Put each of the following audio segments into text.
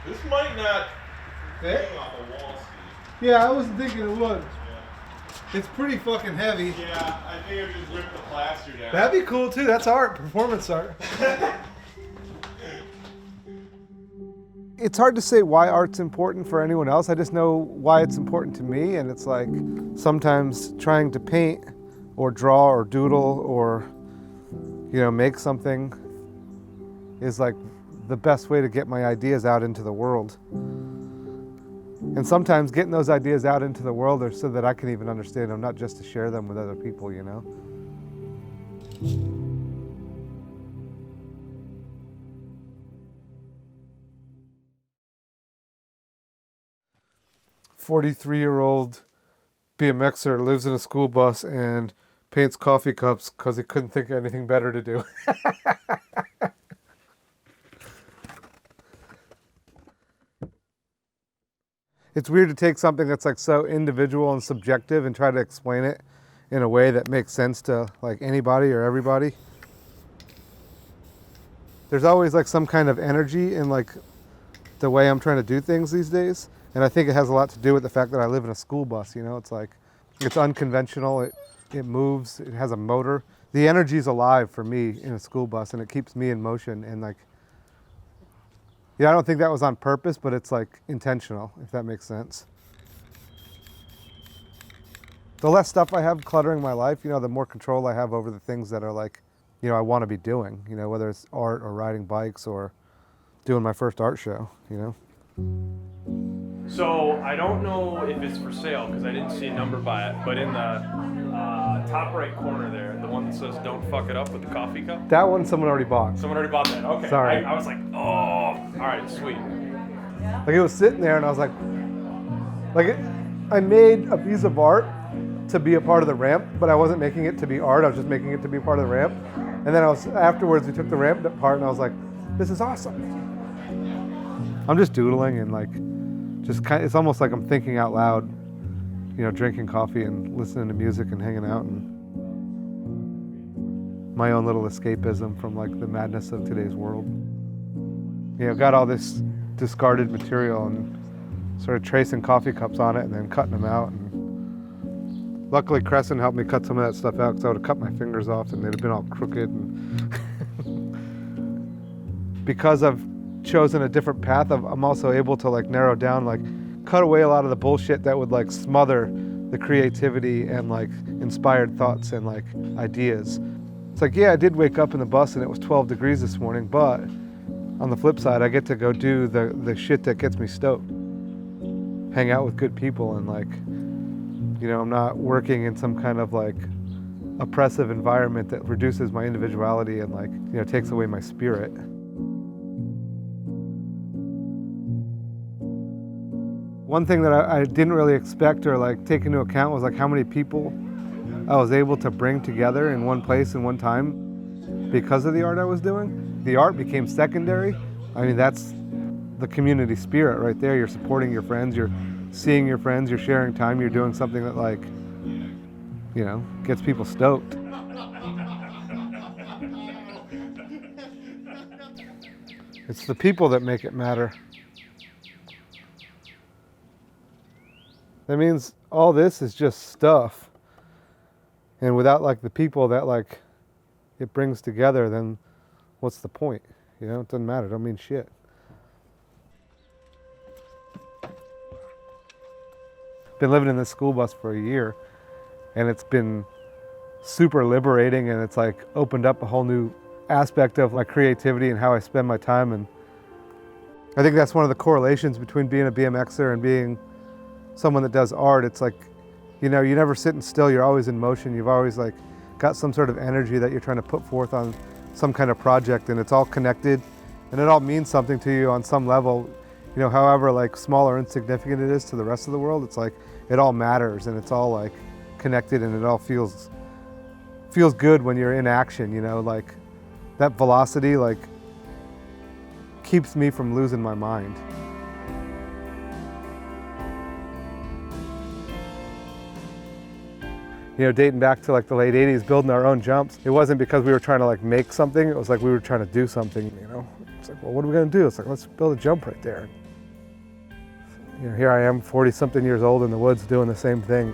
This might not fit hang off the wall, Steve. Yeah, I was thinking it would. It's pretty fucking heavy. Yeah, I think I just ripped the plaster down. That'd be cool too. That's art, performance art. It's hard to say why art's important for anyone else. I just know why it's important to me, and it's like sometimes trying to paint or draw or doodle or, you know, make something is like the best way to get my ideas out into the world. And sometimes getting those ideas out into the world are so that I can even understand them, not just to share them with other people, you know? 43-year-old BMXer lives in a school bus and paints coffee cups because he couldn't think of anything better to do. It's weird to take something that's like so individual and subjective and try to explain it in a way that makes sense to like anybody or everybody. There's always like some kind of energy in like the way I'm trying to do things these days. And I think it has a lot to do with the fact that I live in a school bus, you know? It's like, it's unconventional, it moves, it has a motor. The energy's alive for me in a school bus and it keeps me in motion and like, yeah, I don't think that was on purpose, but it's like intentional, if that makes sense. The less stuff I have cluttering my life, you know, the more control I have over the things that are like, you know, I want to be doing, you know, whether it's art or riding bikes or doing my first art show, you know? So I don't know if it's for sale because I didn't see a number by it, but in the top right corner there, the one that says "Don't fuck it up" with the coffee cup. That one someone already bought. Someone already bought that. Okay. Sorry. I was like, oh, all right, sweet. Like it was sitting there, and I was like I made a piece of art to be a part of the ramp, but I wasn't making it to be art. I was just making it to be part of the ramp. And then afterwards, we took the ramp part, and I was like, this is awesome. I'm just doodling and like. It's almost like I'm thinking out loud, you know, drinking coffee and listening to music and hanging out and my own little escapism from like the madness of today's world. You know, got all this discarded material and started tracing coffee cups on it and then cutting them out. And luckily Crescent helped me cut some of that stuff out because I would have cut my fingers off and they'd have been all crooked. And because I've chosen a different path, I'm also able to like narrow down, like cut away a lot of the bullshit that would like smother the creativity and like inspired thoughts and like ideas. It's like, yeah, I did wake up in the bus and it was 12 degrees this morning, but on the flip side, I get to go do the shit that gets me stoked. Hang out with good people and like, you know, I'm not working in some kind of like oppressive environment that reduces my individuality and like, you know, takes away my spirit. One thing that I didn't really expect or like take into account was like how many people I was able to bring together in one place in one time because of the art I was doing. The art became secondary. I mean, that's the community spirit right there. You're supporting your friends, you're seeing your friends, you're sharing time, you're doing something that like, you know, gets people stoked. It's the people that make it matter. That means all this is just stuff. And without like the people that like it brings together, then what's the point? You know, it doesn't matter, it don't mean shit. Been living in this school bus for a year and it's been super liberating and it's like opened up a whole new aspect of like creativity and how I spend my time. And I think that's one of the correlations between being a BMXer and being someone that does art. It's like, you know, you're never sitting still, you're always in motion. You've always like got some sort of energy that you're trying to put forth on some kind of project, and it's all connected and it all means something to you on some level, you know, however like small or insignificant it is to the rest of the world. It's like it all matters and it's all like connected and it all feels good when you're in action, you know, like that velocity like keeps me from losing my mind. You know, dating back to like the late 80s, building our own jumps, it wasn't because we were trying to like make something, it was like we were trying to do something, you know. It's like, well, what are we gonna do? It's like, let's build a jump right there. You know, here I am 40 something years old in the woods doing the same thing.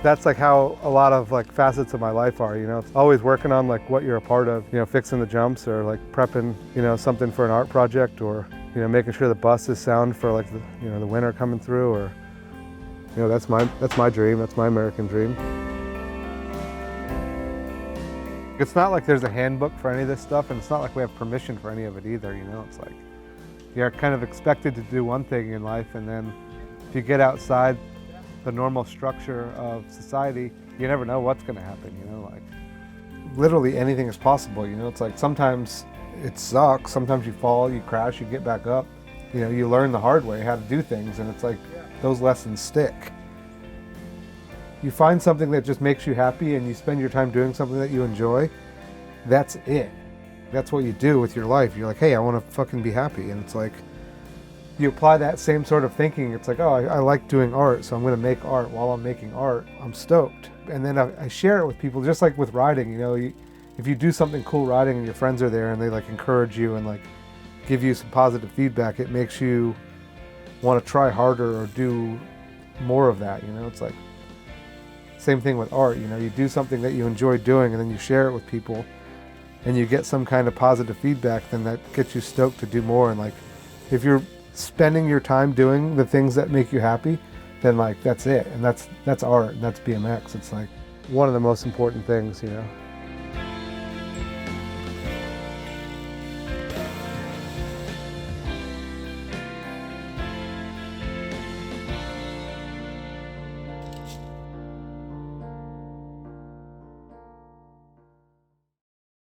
That's like how a lot of like facets of my life are, you know. It's always working on like what you're a part of, you know, fixing the jumps or like prepping, you know, something for an art project, or, you know, making sure the bus is sound for like the, you know, the winter coming through, or, you know, that's my dream, that's my American dream. It's not like there's a handbook for any of this stuff, and it's not like we have permission for any of it either, you know. It's like you're kind of expected to do one thing in life, and then if you get outside the normal structure of society, you never know what's going to happen, you know. Like literally anything is possible, you know. It's like sometimes it sucks, sometimes you fall, you crash, you get back up, you know, you learn the hard way how to do things, and it's like those lessons stick. You find something that just makes you happy and you spend your time doing something that you enjoy, that's it. That's what you do with your life. You're like, hey, I want to fucking be happy. And it's like, you apply that same sort of thinking. It's like, oh, I like doing art, so I'm going to make art. While I'm making art, I'm stoked. And then I share it with people, just like with riding, you know. If you do something cool riding and your friends are there and they like encourage you and like give you some positive feedback, it makes you want to try harder or do more of that, you know. It's like, same thing with art, you know. You do something that you enjoy doing and then you share it with people and you get some kind of positive feedback, then that gets you stoked to do more. And like, if you're spending your time doing the things that make you happy, then like that's it. And that's art, and that's BMX. It's like one of the most important things, you know.